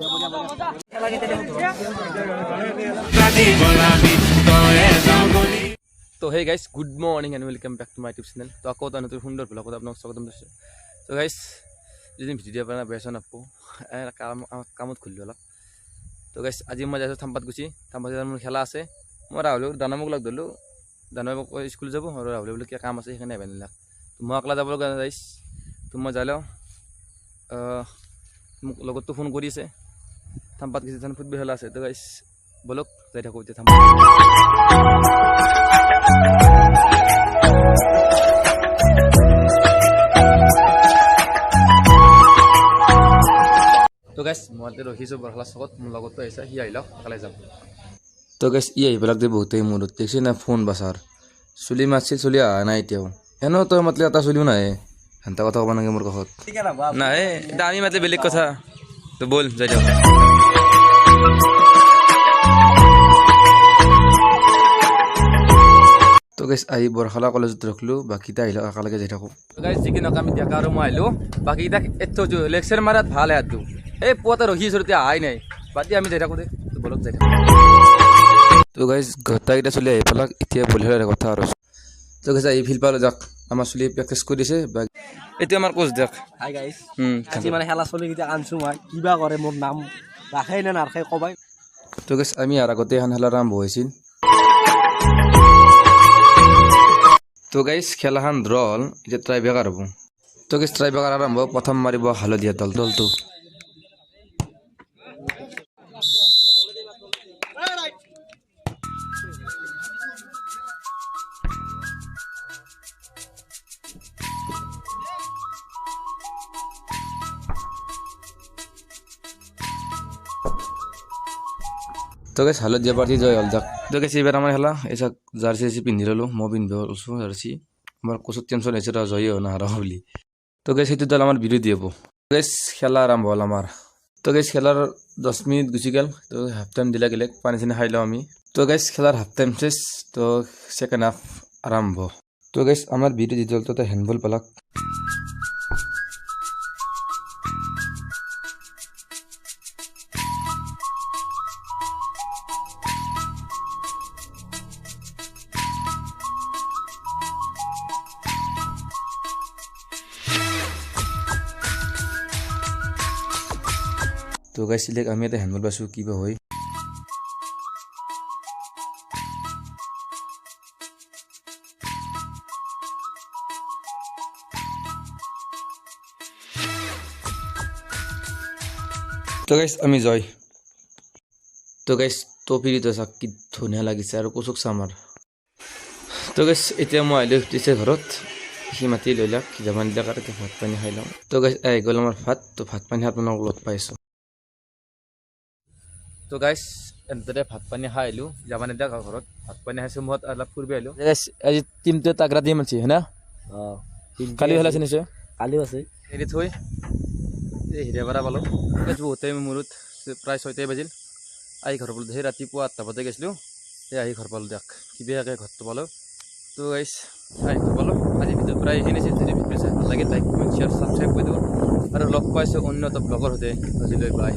তো hey guys good morning and welcome back to my YouTube channel. তো আকৌ এটা নতুন সুন্দর ব্লগত আপোনাক স্বাগতম জনাইছোঁ। তো গাইস যদি ভিডিঅ' পৰা বেছ নাপাওঁ কামত খুলিলোঁ অলপ। তো গাইস আজি মই যাইছোঁ থাম্পাতগুচি। থাম্পাত মোৰ খেলা আছে। মই ৰাহুলক দানা মোক লগ ধৰিলোঁ। দানা মোক স্কুল যাব আৰু ৰাহুলে বোলে কিবা কাম আছে সেইকাৰণে আহিব নিলাক। তো মই অকলে যাব লগা গাইস। তো মই যাই লওঁ মোক লগততো ফোন কৰি আছে থাম্পাতগুচি থান ফুটবল খেলা আছে। তো গাইস বলক যাই থাকোঁ এতিয়া থাম্পাত। তো গাইস মই ৰখিছোঁ বৰখলা চকত, মোৰ লগতো আহিছে, সি আহিলক অকলে যাব। তো গাইস ই আহি পেলাক যে বহুতেই মূৰত দেখছি না ফোন বাচাৰ চুলি মাৰছিল, চুলি অহা নাই এতিয়াও। এনেও তই মাতলি এটা চুলিও নাহে, সেনেটা কথা ক'ব নাগে মোৰ কাষত। নাই এতিয়া আমি মাতলি বেলেগ কথা। তো বল যাই যাওঁ। তো গাইস আহি বৰখলা কলেজত ৰখিলোঁ, বাকীটা আহিলক একেলগে যাই থাকোঁ। গাইস যিকি নক আমি ডেকা আৰু মই আহিলোঁ, বাকীকেইটা এথো লেকচাৰ মাৰাত ভাল হাতটো এই পুৱাতে ৰখি আছোঁ, এতিয়া অহাই নাই। বাকী আমি যাই থাকোঁ দে, তো বলক যাই থাকোঁ। তো গাইস গোটেইকেইটা চলি আহি পেলাক, এতিয়া বলি হ'লে কথা আৰু। তো গাইস আহি ফিল পালোঁ যাক আমাৰ চলি প্ৰেক্টিচ কৰি দিছে। এতিয়া আমাৰ কোচ দেখ। হাই গাইস আজি মানে খেলা চলি কেইটা আনছোঁ মই, কিবা কৰে মোৰ নাম ৰাখেই নে নাৰাখে কবাই। তো গাইস আমি আৰু আগতে এখন খেলা আৰম্ভ হৈছিল। তো গাইস খেলাখন ড্ৰ হ'ল, এতিয়া ট্ৰাইবেকাৰ হ'ব। তো গাইস ট্ৰাইবেকাৰ আৰম্ভ, প্ৰথম মাৰিব হালধীয়া দলটো। তো গাইস হালধীয়া পাৰ্টি জয় হ'ল যাক। তো গাইস এইবাৰ আমাৰ খেলা এইচাক জাৰ্চি পিন্ধি ল'লোঁ, মই পিন্ধিব লৈছোঁ জাৰ্চি। আমাৰ কোচত টেনশ্যন হৈছে ৰ জয়ী হ'ব না হাৰা বুলি। তো গাইস সেইটো দল আমাৰ বিৰোধী হ'ব। গাইস খেলা আৰম্ভ হ'ল আমাৰ। তো গাইস খেলাৰ 10 মিনিট গুচি গ'ল। তো হাফ টাইম দিলে গেলে পানী চানী খাই লওঁ আমি। তো গাইস খেলাৰ হাফ টাইম চেছ, তো ছেকেণ্ড হাফ আৰম্ভ। তো গাইস আমাৰ বিৰোধী দলটোতে হেণ্ডবল পালাক। তো গাইস ইলেক আমি এটা হেণ্ডবল পাইছোঁ, কিবা হয়। তো গাইস আমি জয়। তো গাইস টপিটো চাওক কি ধুনীয়া লাগিছে আৰু কুচুক চামাৰ। তো গাইস এতিয়া মই আহিলোঁ টিচাৰ ঘৰত, সি মাতি লৈ লওক যাবা নিদিয়া কাৰণে ভাত পানী খাই লওঁ। তো গাইস আহি গ'ল আমাৰ ভাত। তো ভাত পানী আপোনালোকক লগ পাইছোঁ। তো গাইস এনেদৰে ভাত পানী খাই আহিলোঁ, যাবা নিদিয়া ঘৰত ভাত পানী খাইছোঁ, মই অলপ ফুৰিব আহিলোঁ। গাইস আজি টিমটো তাগৰা টিম আছে হয় না? কালি খেলা আছে নিশ্চয়, কালিও আছে। এৰি থৈ এই হিৰাপাৰা পালোঁ। বহুতেই মূৰত প্ৰায় 6টাই বাজিল। আহি ঘৰ পালোঁ, সেই ৰাতিপুৱা 8টা বজাতে গৈছিলোঁ, সেই আহি ঘৰ পালোঁ দিয়ক, কিবাকৈ ঘৰটো পালোঁ। তো গাইস আহি ঘৰ পালোঁ। আজি ভিডিঅ' প্ৰায় এইখিনি আছিল। যদি ভিডিঅ' চাই ভাল লাগে লাইক কমেণ্ট শ্বেয়াৰ ছাবস্ক্ৰাইব কৰি দিব আৰু লগ পাইছোঁ অন্য এটা ব্লগৰ সৈতে। আজিলৈ বাই।